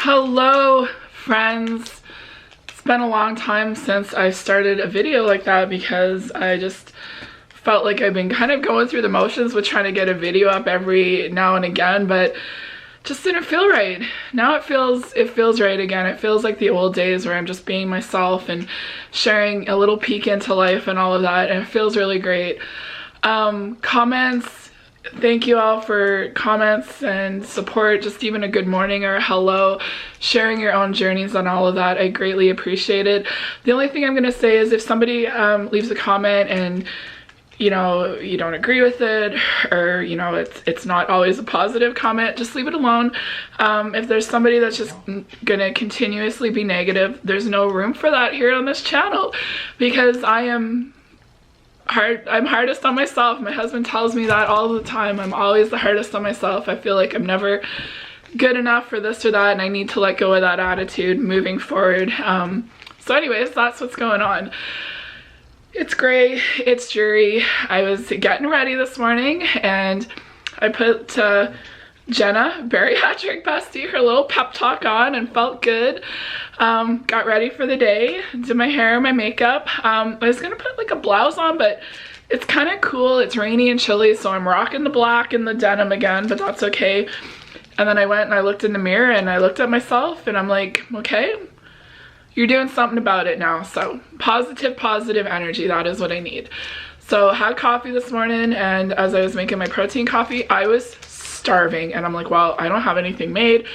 Hello friends. It's been a long time since I started a video like that because I just felt like I've been kind of going through the motions with trying to get a video up every now and again, but just didn't feel right. Now it feels right again. It feels like the old days where I'm just being myself and sharing a little peek into life and all of that, and it feels really great. Comments, thank you all for comments and support, just even a good morning or a hello, sharing your own journeys on all of that. I greatly appreciate it. The only thing I'm going to say is if somebody leaves a comment and you know you don't agree with it, or you know it's not always a positive comment, just leave it alone. If there's somebody that's just gonna continuously be negative, there's no room for that here on this channel, because I'm hardest on myself. My husband tells me that all the time. I'm always the hardest on myself. I feel like I'm never good enough for this or that, and I need to let go of that attitude moving forward. So anyways, that's what's going on. It's gray, it's dreary. I was getting ready this morning and I put Jenna, bariatric bestie, her little pep talk on and felt good. Got ready for the day, did my hair, my makeup. I was gonna put like a blouse on, but it's kind of cool. It's rainy and chilly, so I'm rocking the black and the denim again, but that's okay. And then I went and I looked in the mirror and I looked at myself and I'm like, okay, you're doing something about it now. So positive energy, that is what I need. So had coffee this morning, and as I was making my protein coffee, I was starving, and I'm like, well, I don't have anything made.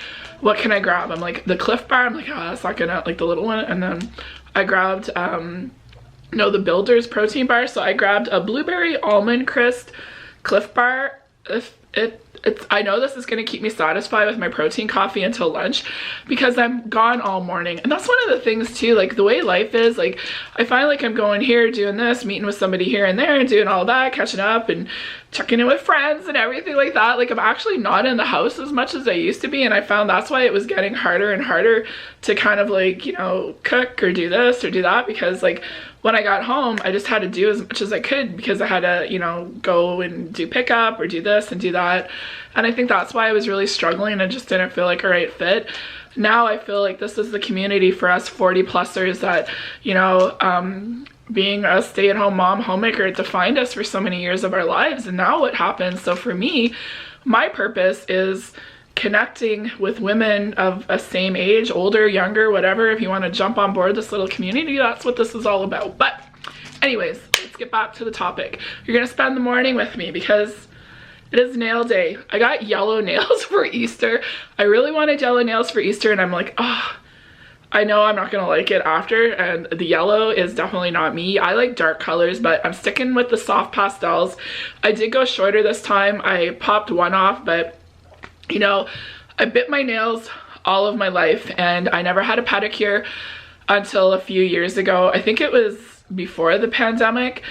What can I grab? I'm like, the Cliff Bar. I'm like, oh, that's not gonna, like the little one. And then I grabbed, no, the Builder's protein bar. So I grabbed a blueberry almond crisp Cliff Bar. I know this is going to keep me satisfied with my protein coffee until lunch, because I'm gone all morning. And that's one of the things too, like the way life is, like I find like I'm going here, doing this, meeting with somebody here and there and doing all that, catching up and checking in with friends and everything like that. Like I'm actually not in the house as much as I used to be, and I found that's why it was getting harder and harder to kind of like, you know, cook or do this or do that, because like when I got home, I just had to do as much as I could, because I had to, you know, go and do pickup or do this and do that. And I think that's why I was really struggling and just didn't feel like a right fit. Now I feel like this is the community for us 40-plussers that, you know, being a stay-at-home mom, homemaker, it defined us for so many years of our lives. And now what happens? So for me, my purpose is connecting with women of a same age, older, younger, whatever. If you want to jump on board this little community, that's what this is all about. But anyways, let's get back to the topic. You're gonna spend the morning with me because it is nail day. I got yellow nails for Easter. I really wanted yellow nails for Easter, and I'm like, oh, I know I'm not gonna like it after, and the yellow is definitely not me. I like dark colors, but I'm sticking with the soft pastels. I did go shorter this time. I popped one off, but you know, I bit my nails all of my life, and I never had a pedicure until a few years ago. I think it was before the pandemic,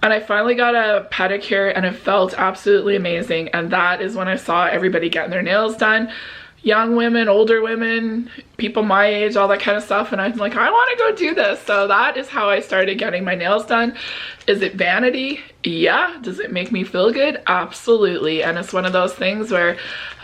and I finally got a pedicure and it felt absolutely amazing. And that is when I saw everybody getting their nails done. Young women, older women, people my age, all that kind of stuff. And I'm like, I want to go do this. So that is how I started getting my nails done. Is it vanity? Yeah. Does it make me feel good? Absolutely. And it's one of those things where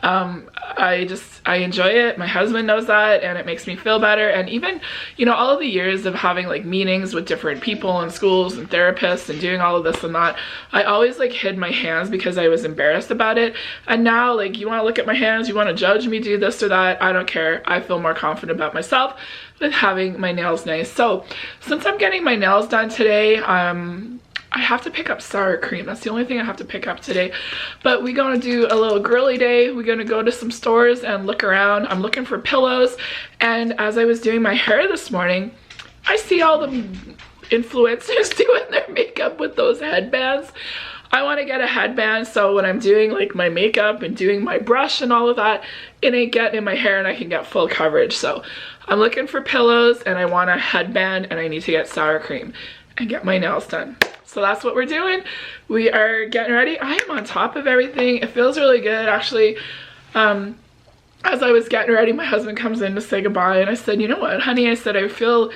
I enjoy it. My husband knows that, and it makes me feel better. And even, you know, all of the years of having like meetings with different people in schools and therapists and doing all of this and that, I always like hid my hands because I was embarrassed about it. And now, like, you want to look at my hands, you want to judge me, do this or that, I don't care. I feel more confident about myself with having my nails nice. So since I'm getting my nails done today, I have to pick up sour cream. That's the only thing I have to pick up today. But we're gonna do a little girly day. We're gonna go to some stores and look around. I'm looking for pillows. And as I was doing my hair this morning, I see all the influencers doing their makeup with those headbands. I want to get a headband, so when I'm doing like my makeup and doing my brush and all of that, it ain't getting in my hair and I can get full coverage. So I'm looking for pillows, and I want a headband, and I need to get sour cream and get my nails done. So that's what we're doing. We are getting ready. I am on top of everything. It feels really good, actually. As I was getting ready, my husband comes in to say goodbye, and I said, you know what, honey? I said, I feel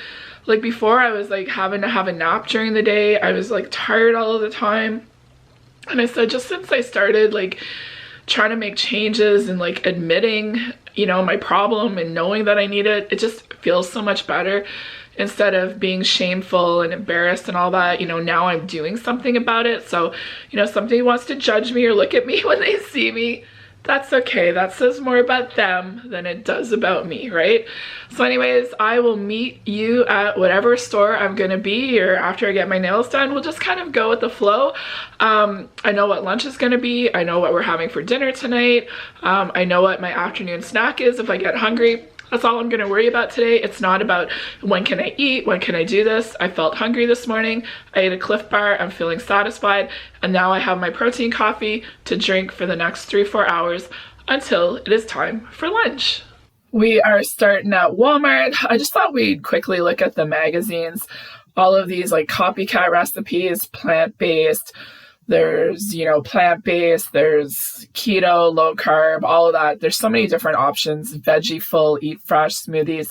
like before I was like having to have a nap during the day. I was like tired all of the time. And I said, just since I started like trying to make changes and like admitting, my problem and knowing that I need it, it just feels so much better. Instead of being shameful and embarrassed and all that, now I'm doing something about it. So, somebody wants to judge me or look at me when they see me, that's okay. That says more about them than it does about me, right? So anyways, I will meet you at whatever store I'm gonna be, or after I get my nails done. We'll just kind of go with the flow. I know what lunch is gonna be. I know what we're having for dinner tonight. I know what my afternoon snack is if I get hungry. That's all I'm gonna worry about today. It's not about when can I eat, when can I do this. I felt hungry this morning. I ate a Cliff Bar, I'm feeling satisfied, and now I have my protein coffee to drink for the next 3-4 hours until it is time for lunch. We are starting at Walmart. I just thought we'd quickly look at the magazines. All of these like copycat recipes, plant-based. There's, plant-based, there's keto, low carb, all of that. There's so many different options, veggie full, eat fresh, smoothies.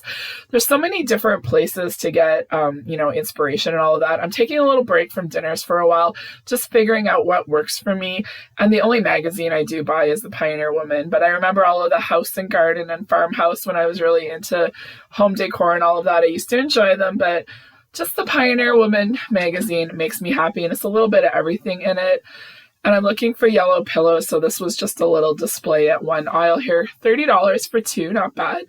There's so many different places to get, inspiration and all of that. I'm taking a little break from dinners for a while, just figuring out what works for me. And the only magazine I do buy is the Pioneer Woman. But I remember all of the House and Garden and Farmhouse when I was really into home decor and all of that. I used to enjoy them, but just the Pioneer Woman magazine makes me happy, and it's a little bit of everything in it. And I'm looking for yellow pillows, so this was just a little display at one aisle here. $30 for 2, not bad.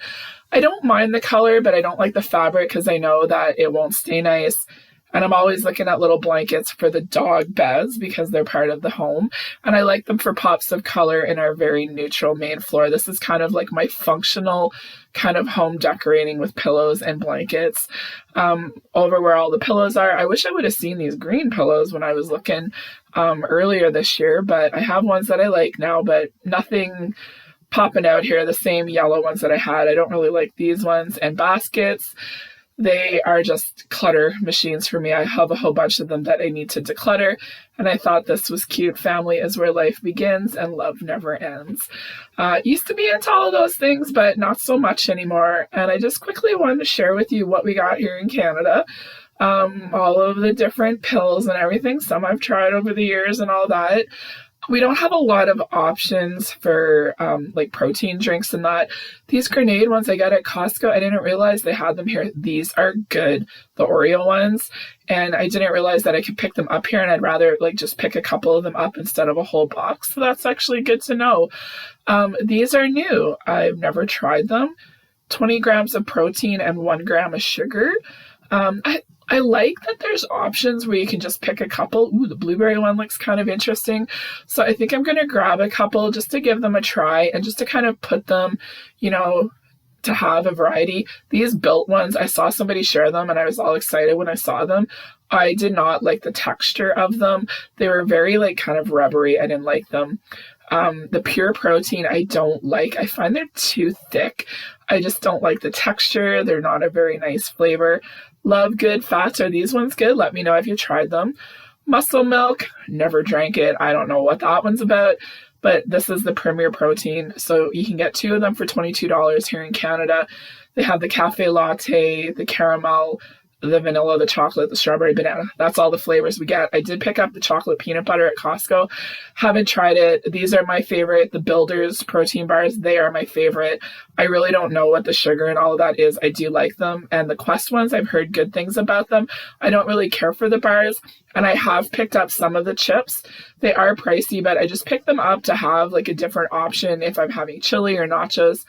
I don't mind the color, but I don't like the fabric because I know that it won't stay nice. And I'm always looking at little blankets for the dog beds because they're part of the home. And I like them for pops of color in our very neutral main floor. This is kind of like my functional kind of home decorating with pillows and blankets. Over where all the pillows are. I wish I would have seen these green pillows when I was looking earlier this year, but I have ones that I like now, but nothing popping out here. The same yellow ones that I had. I don't really like these ones. And baskets. They are just clutter machines for me. I have a whole bunch of them that I need to declutter. And I thought this was cute. Family is where life begins and love never ends. Used to be into all of those things, but not so much anymore. And I just quickly wanted to share with you what we got here in Canada. All of the different pills and everything. Some I've tried over the years and all that. We don't have a lot of options for like protein drinks and that. These grenade ones I got at Costco, I didn't realize they had them here. These are good, the Oreo ones. And I didn't realize that I could pick them up here, and I'd rather like just pick a couple of them up instead of a whole box. So that's actually good to know. These are new. I've never tried them. 20 grams of protein and 1 gram of sugar. I like that there's options where you can just pick a couple. Ooh, the blueberry one looks kind of interesting. So I think I'm going to grab a couple just to give them a try and just to kind of put them, to have a variety. These built ones, I saw somebody share them and I was all excited when I saw them. I did not like the texture of them. They were very like kind of rubbery. I didn't like them. The pure protein I don't like. I find they're too thick. I just don't like the texture. They're not a very nice flavor. Love good fats. Are these ones good? Let me know if you tried them. Muscle milk, never drank it. I don't know what that one's about, but this is the Premier Protein. So you can get 2 of them for $22 here in Canada. They have the cafe latte, the caramel, the vanilla, the chocolate, the strawberry, banana. That's all the flavors we get. I did pick up the chocolate peanut butter at Costco. Haven't tried it. These are my favorite. The Builders protein bars, they are my favorite. I really don't know what the sugar and all of that is. I do like them. And the Quest ones, I've heard good things about them. I don't really care for the bars. And I have picked up some of the chips. They are pricey, but I just picked them up to have like a different option if I'm having chili or nachos.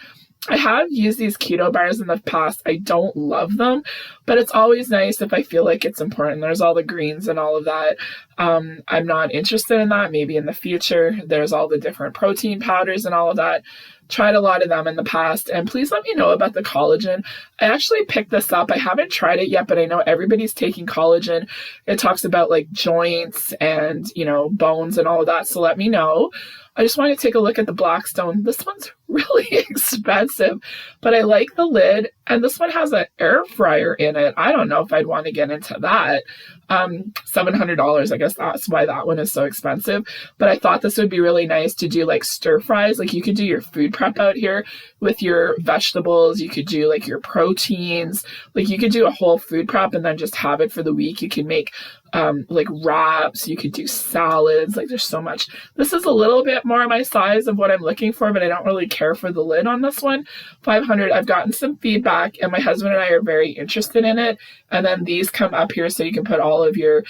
I have used these keto bars in the past. I don't love them, but it's always nice if I feel like it's important. There's all the greens and all of that. I'm not interested in that. Maybe in the future. There's all the different protein powders and all of that. Tried a lot of them in the past. And please let me know about the collagen. I actually picked this up. I haven't tried it yet, but I know everybody's taking collagen. It talks about like joints and, bones and all of that. So let me know. I just want to take a look at the Blackstone. This one's really expensive, but I like the lid. And this one has an air fryer in it. I don't know if I'd want to get into that. $700. I guess that's why that one is so expensive. But I thought this would be really nice to do like stir fries. Like you could do your food prep out here with your vegetables. You could do like your proteins. Like you could do a whole food prep and then just have it for the week. You can make like wraps. You could do salads. Like there's so much. This is a little bit more my size of what I'm looking for, but I don't really care for the lid on this one. 500. I've gotten some feedback, and my husband and I are very interested in it. And then these come up here so you can put all of your,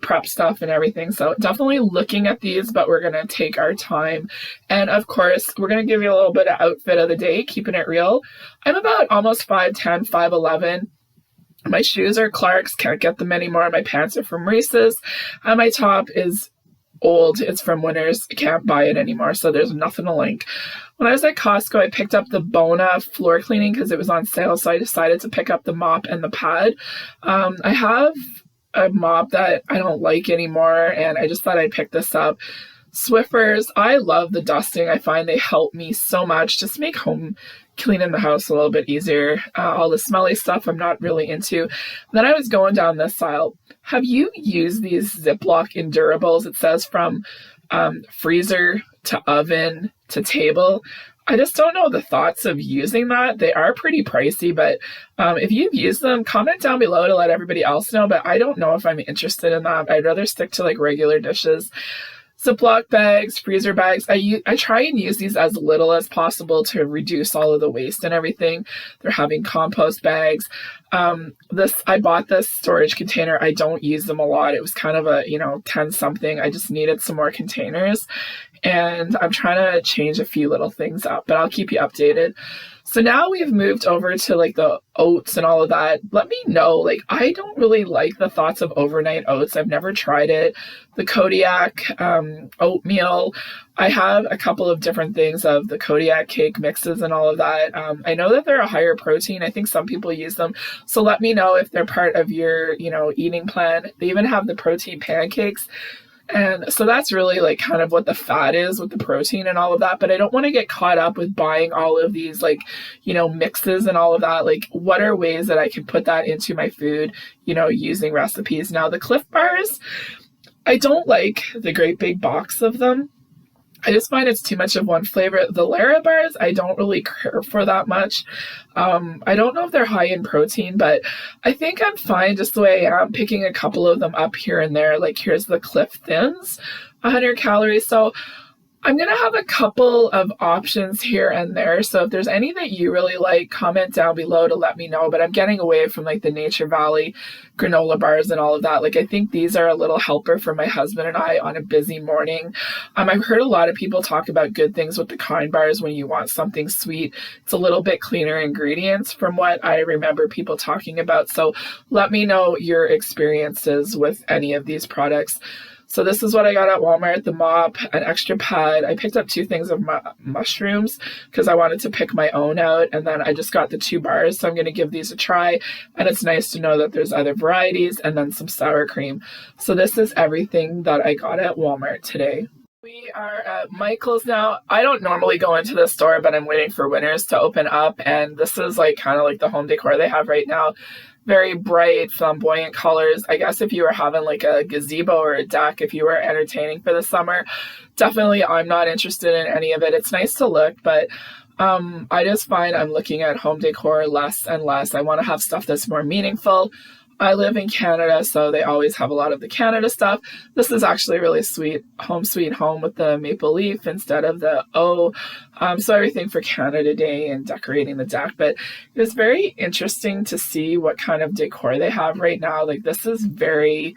prep stuff and everything. So definitely looking at these, but we're going to take our time. And of course, we're going to give you a little bit of outfit of the day, keeping it real. I'm about almost 5'10", 5'11". My shoes are Clark's, can't get them anymore. My pants are from Reese's. And my top is old. It's from Winners. I can't buy it anymore, so there's nothing to link. When I was at Costco, I picked up the Bona floor cleaning because it was on sale, so I decided to pick up the mop and the pad. I have a mop that I don't like anymore, and I just thought I'd pick this up. Swiffers, I love the dusting. I find they help me so much. Just make home cleaning the house a little bit easier. All the smelly stuff I'm not really into. Then I was going down this aisle. Have you used these Ziploc Endurables? It says from freezer to oven to table. I just don't know the thoughts of using that. They are pretty pricey, but if you've used them, comment down below to let everybody else know. But I don't know if I'm interested in that. I'd rather stick to like regular dishes. Ziploc bags, freezer bags. I try and use these as little as possible to reduce all of the waste and everything. They're having compost bags. I bought this storage container. I don't use them a lot. It was kind of a, 10 something. I just needed some more containers, and I'm trying to change a few little things up, but I'll keep you updated. So now we've moved over to like the oats and all of that. Let me know, like, I don't really like the thoughts of overnight oats. I've never tried it. The Kodiak oatmeal. I have a couple of different things of the Kodiak cake mixes and all of that. I know that they're a higher protein. I think some people use them. So let me know if they're part of your, eating plan. They even have the protein pancakes. And so that's really like kind of what the fat is with the protein and all of that. But I don't want to get caught up with buying all of these like, mixes and all of that. Like, what are ways that I can put that into my food, using recipes? Now, the Cliff Bars, I don't like the great big box of them. I just find it's too much of one flavor. The Lara bars, I don't really care for that much. I don't know if they're high in protein, but I think I'm fine just the way I am, picking a couple of them up here and there. Like here's the Cliff Thins, 100 calories. So I'm going to have a couple of options here and there. So if there's any that you really like, comment down below to let me know. But I'm getting away from like the Nature Valley granola bars and all of that. Like I think these are a little helper for my husband and I on a busy morning. I've heard a lot of people talk about good things with the Kind bars when you want something sweet. It's a little bit cleaner ingredients from what I remember people talking about. So let me know your experiences with any of these products. So this is what I got at Walmart, the mop, an extra pad. I picked up 2 things of mushrooms because I wanted to pick my own out. And then I just got the 2 bars. So I'm going to give these a try. And it's nice to know that there's other varieties, and then some sour cream. So this is everything that I got at Walmart today. We are at Michael's now. I don't normally go into the store, but I'm waiting for Winners to open up. And this is like kind of like the home decor they have right now. Very bright, flamboyant colors. I guess if you were having like a gazebo or a deck, if you were entertaining for the summer, definitely I'm not interested in any of it. It's nice to look, but I just find I'm looking at home decor less and less. I want to have stuff that's more meaningful. I live in Canada, so they always have a lot of the Canada stuff. This is actually really sweet, Home Sweet Home with the maple leaf instead of the O. So everything for Canada Day and decorating the deck. But it was very interesting to see what kind of decor they have right now. Like this is very,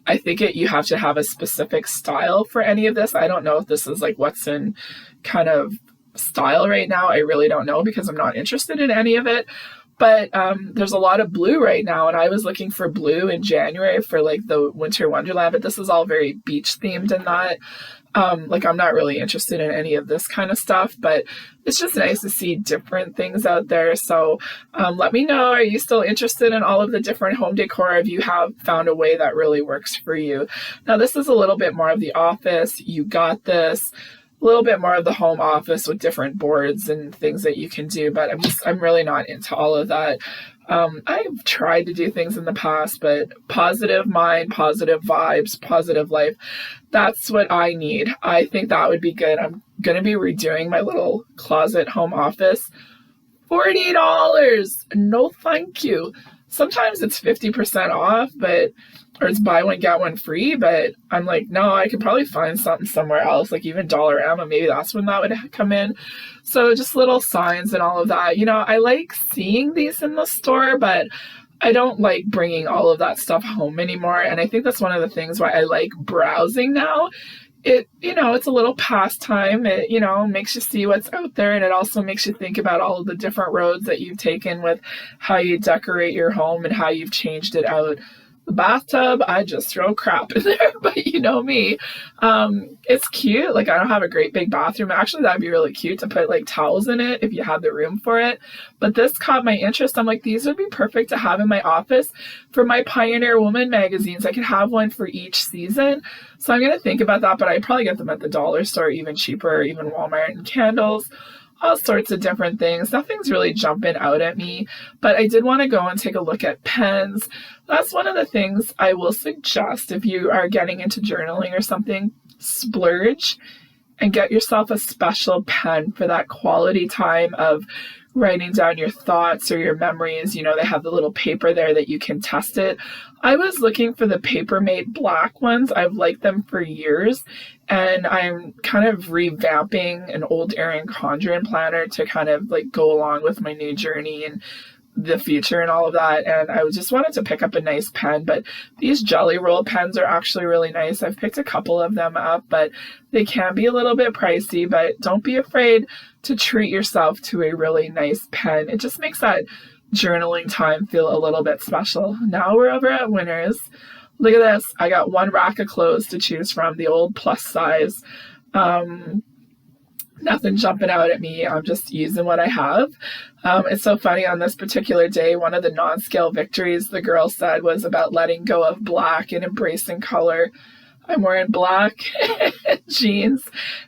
I think you have to have a specific style for any of this. I don't know if this is like what's in kind of style right now. I really don't know because I'm not interested in any of it. But there's a lot of blue right now, and I was looking for blue in January for like the Winter Wonderland, but this is all very beach themed and that. Like I'm not really interested in any of this kind of stuff, but it's just nice to see different things out there. So let me know, are you still interested in all of the different home decor if you have found a way that really works for you? Now this is a little bit more of the office. You got this. A little bit more of the home office with different boards and things that you can do, but I'm really not into all of that. I've tried to do things in the past, but positive mind, positive vibes, positive life, that's what I need. I think that would be good. I'm going to be redoing my little closet home office. $40. No, thank you. sometimes it's 50% off, but, or it's buy one, get one free, but I'm like, no, I could probably find something somewhere else, like even Dollarama, maybe that's when that would come in. So just little signs and all of that. You know, I like seeing these in the store, but I don't like bringing all of that stuff home anymore. And I think that's one of the things why I like browsing now. It, you know, it's a little pastime. It, you know, makes you see what's out there, and it also makes you think about all of the different roads that you've taken with how you decorate your home and how you've changed it out. The bathtub, I just throw crap in there, but you know me. It's cute. Like, I don't have a great big bathroom. Actually, that'd be really cute to put like towels in it if you had the room for it. But this caught my interest. I'm like, these would be perfect to have in my office for my Pioneer Woman magazines. I could have one for each season. So I'm going to think about that, but I'd probably get them at the dollar store, even cheaper, even Walmart. And candles, all sorts of different things. Nothing's really jumping out at me, but I did want to go and take a look at pens. That's one of the things I will suggest if you are getting into journaling or something. Splurge and get yourself a special pen for that quality time of writing down your thoughts or your memories. You know, they have the little paper there that you can test it. I was looking for the Papermate black ones. I've liked them for years, and I'm kind of revamping an old Erin Condren planner to kind of like go along with my new journey and the future and all of that. And I just wanted to pick up a nice pen, but these Jelly Roll pens are actually really nice. I've picked a couple of them up, but they can be a little bit pricey. But don't be afraid to treat yourself to a really nice pen. It just makes that journaling time feel a little bit special. Now we're over at Winners. Look at this. I got one rack of clothes to choose from, the old plus size. Nothing jumping out at me. I'm just using what I have. It's so funny, on this particular day, one of the non-scale victories the girl said was about letting go of black and embracing color. I'm wearing black jeans,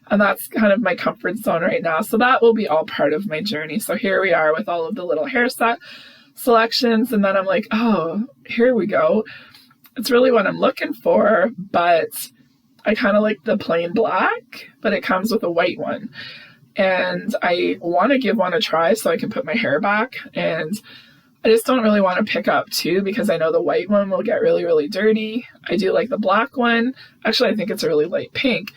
and that's kind of my comfort zone right now. So that will be all part of my journey. So here we are with all of the little hair set selections, and then I'm like, oh, here we go. It's really what I'm looking for, but I kind of like the plain black, but it comes with a white one. And I want to give one a try so I can put my hair back. And I just don't really want to pick up two because I know the white one will get really, really dirty. I do like the black one. Actually, I think it's a really light pink.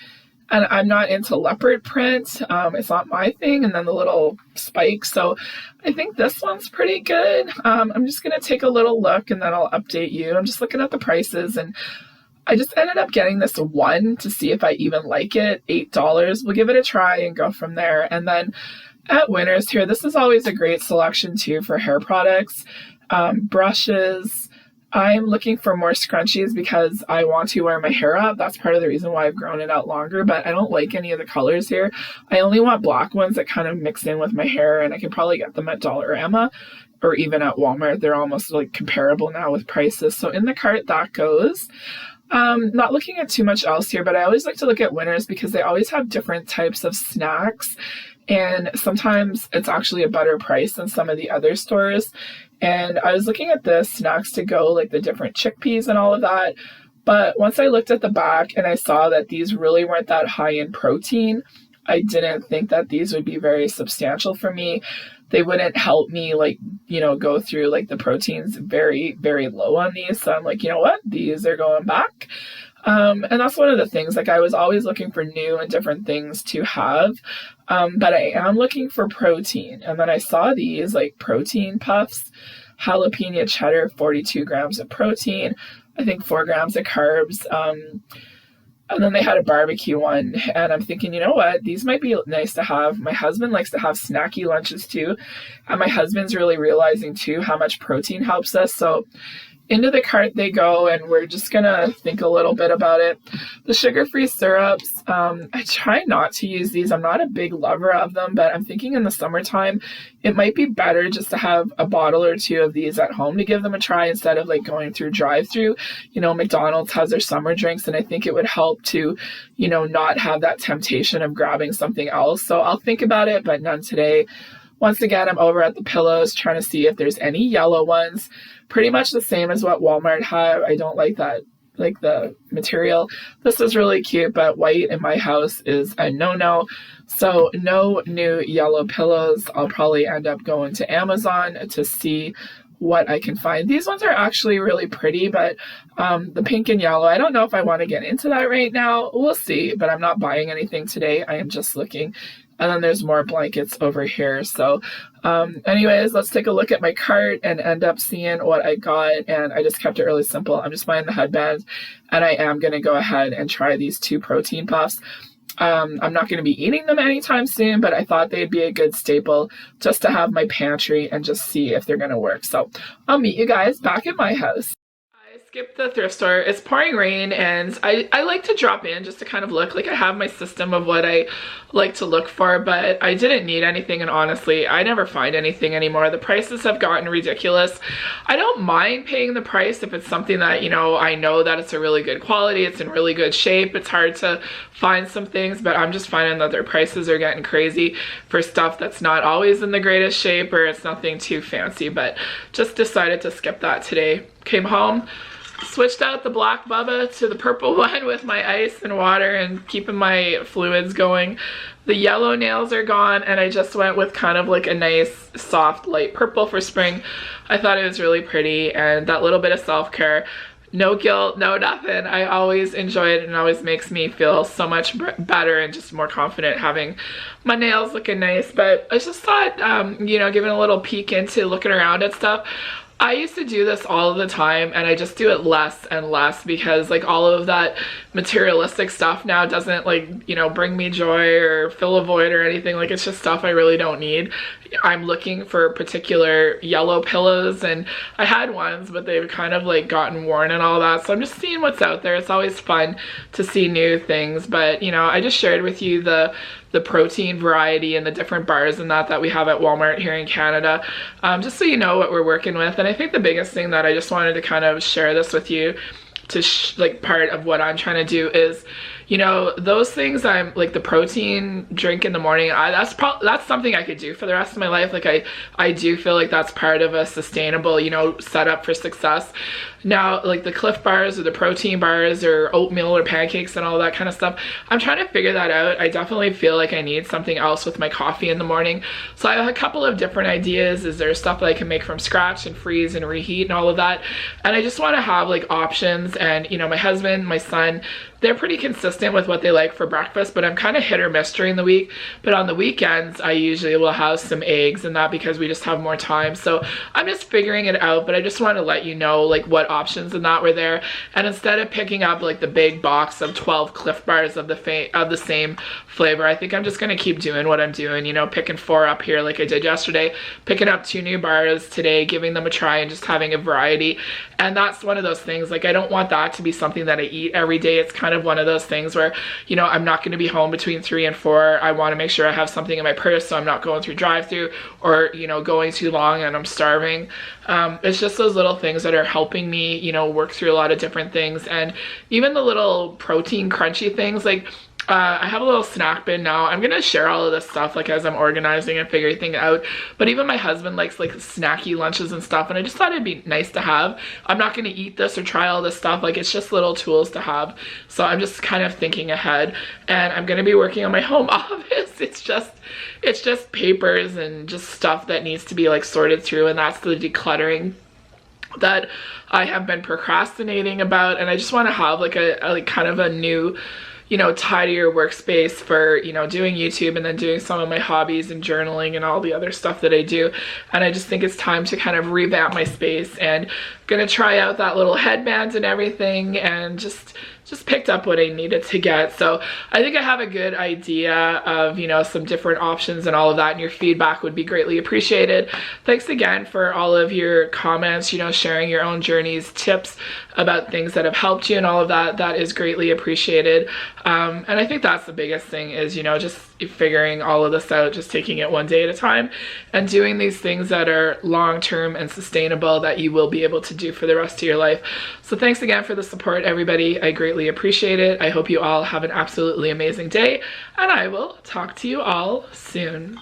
And I'm not into leopard print. It's not my thing. And then the little spikes. So I think this one's pretty good. I'm just going to take a little look and then I'll update you. I'm just looking at the prices, and I just ended up getting this one to see if I even like it. $8. We'll give it a try and go from there. And then at Winners here, this is always a great selection too for hair products. Brushes. I'm looking for more scrunchies because I want to wear my hair up. That's part of the reason why I've grown it out longer, but I don't like any of the colors here. I only want black ones that kind of mix in with my hair, and I can probably get them at Dollarama or even at Walmart. They're almost like comparable now with prices. So in the cart, that goes. Not looking at too much else here, but I always like to look at Winners because they always have different types of snacks, and sometimes it's actually a better price than some of the other stores. And I was looking at the snacks to go, like the different chickpeas and all of that, but once I looked at the back and I saw that these really weren't that high in protein, I didn't think that these would be very substantial for me. They wouldn't help me, like, you know, go through like the proteins very, very low on these. So I'm like, you know what? These are going back. And that's one of the things, like I was always looking for new and different things to have. But I am looking for protein. And then I saw these like protein puffs, jalapeno cheddar, 42 grams of protein, I think 4 grams of carbs. And then they had a barbecue one, and I'm thinking, you know what, these might be nice to have. My husband likes to have snacky lunches too, and my husband's really realizing too how much protein helps us. So into the cart they go, and we're just gonna think a little bit about it. The sugar-free syrups, I try not to use these. I'm not a big lover of them, but I'm thinking in the summertime it might be better just to have a bottle or two of these at home to give them a try instead of like going through drive-through. You know, McDonald's has their summer drinks, and I think it would help to, you know, not have that temptation of grabbing something else. So I'll think about it, but none today. Once again, I'm over at the pillows trying to see if there's any yellow ones. Pretty much the same as what Walmart have. I don't like that, like the material. This is really cute, but white in my house is a no-no. So no new yellow pillows. I'll probably end up going to Amazon to see what I can find. These ones are actually really pretty, but the pink and yellow, I don't know if I want to get into that right now. We'll see, but I'm not buying anything today. I am just looking. And then there's more blankets over here. So anyways, let's take a look at my cart and end up seeing what I got. And I just kept it really simple. I'm just buying the headband, and I am going to go ahead and try these 2 protein puffs. I'm not going to be eating them anytime soon, but I thought they'd be a good staple just to have my pantry and just see if they're going to work. So I'll meet you guys back at my house. I skipped the thrift store. It's pouring rain, and I like to drop in just to kind of look. Like, I have my system of what I like to look for, but I didn't need anything, and honestly, I never find anything anymore. The prices have gotten ridiculous. I don't mind paying the price if it's something that, you know, I know that it's a really good quality, it's in really good shape. It's hard to find some things, but I'm just finding that their prices are getting crazy for stuff that's not always in the greatest shape, or it's nothing too fancy. But just decided to skip that today. Came home, switched out the black Bubba to the purple one with my ice and water and keeping my fluids going. The yellow nails are gone, and I just went with kind of like a nice soft light purple for spring. I thought it was really pretty, and that little bit of self-care. No guilt, no nothing. I always enjoy it, and it always makes me feel so much better and just more confident having my nails looking nice. But I just thought, you know, giving a little peek into looking around at stuff. I used to do this all of the time, and I just do it less and less because, like, all of that materialistic stuff now doesn't, like, you know, bring me joy or fill a void or anything. Like, it's just stuff I really don't need. I'm looking for particular yellow pillows, and I had ones, but they've kind of like gotten worn and all that. So I'm just seeing what's out there. It's always fun to see new things. But, you know, I just shared with you the protein variety and the different bars and that we have at Walmart here in Canada, just so you know what we're working with. And I think the biggest thing that I just wanted to kind of share this with you, to like part of what I'm trying to do is, you know, those things, I'm like the protein drink in the morning, that's something I could do for the rest of my life. Like I do feel like that's part of a sustainable, you know, setup for success. Now, like the Cliff bars or the protein bars or oatmeal or pancakes and all that kind of stuff, I'm trying to figure that out. I definitely feel like I need something else with my coffee in the morning. So I have a couple of different ideas. Is there stuff that I can make from scratch and freeze and reheat and all of that? And I just want to have like options. And, you know, my husband, my son, they're pretty consistent with what they like for breakfast, but I'm kind of hit or miss during the week. But on the weekends, I usually will have some eggs and that because we just have more time. So I'm just figuring it out, but I just want to let you know like what options and that were there. And instead of picking up like the big box of 12 Cliff bars of the same flavor, I think I'm just going to keep doing what I'm doing, you know, picking 4 up here like I did yesterday, picking up 2 new bars today, giving them a try and just having a variety. And that's one of those things, like I don't want that to be something that I eat every day. It's kind of one of those things where, you know, I'm not going to be home between 3 and 4. I want to make sure I have something in my purse so I'm not going through drive-through or, you know, going too long and I'm starving. It's just those little things that are helping me, you know, work through a lot of different things. And even the little protein crunchy things, like I have a little snack bin now. I'm gonna share all of this stuff like as I'm organizing and figuring things out. But even my husband likes like snacky lunches and stuff, and I just thought it'd be nice to have. I'm not gonna eat this or try all this stuff. Like, it's just little tools to have. So I'm just kind of thinking ahead, and I'm gonna be working on my home office. It's just papers and just stuff that needs to be like sorted through, and that's the decluttering that I have been procrastinating about. And I just want to have like a like kind of a new, you know, tidier workspace for, you know, doing YouTube and then doing some of my hobbies and journaling and all the other stuff that I do. And I just think it's time to kind of revamp my space, and gonna try out that little headband and everything, and just picked up what I needed to get. So I think I have a good idea of, you know, some different options and all of that, and your feedback would be greatly appreciated. Thanks again for all of your comments, you know, sharing your own journeys, tips about things that have helped you and all of that. That is greatly appreciated. And I think that's the biggest thing is, you know, just figuring all of this out, just taking it one day at a time and doing these things that are long-term and sustainable that you will be able to do for the rest of your life. So thanks again for the support, everybody. I greatly appreciate it. I hope you all have an absolutely amazing day, and I will talk to you all soon.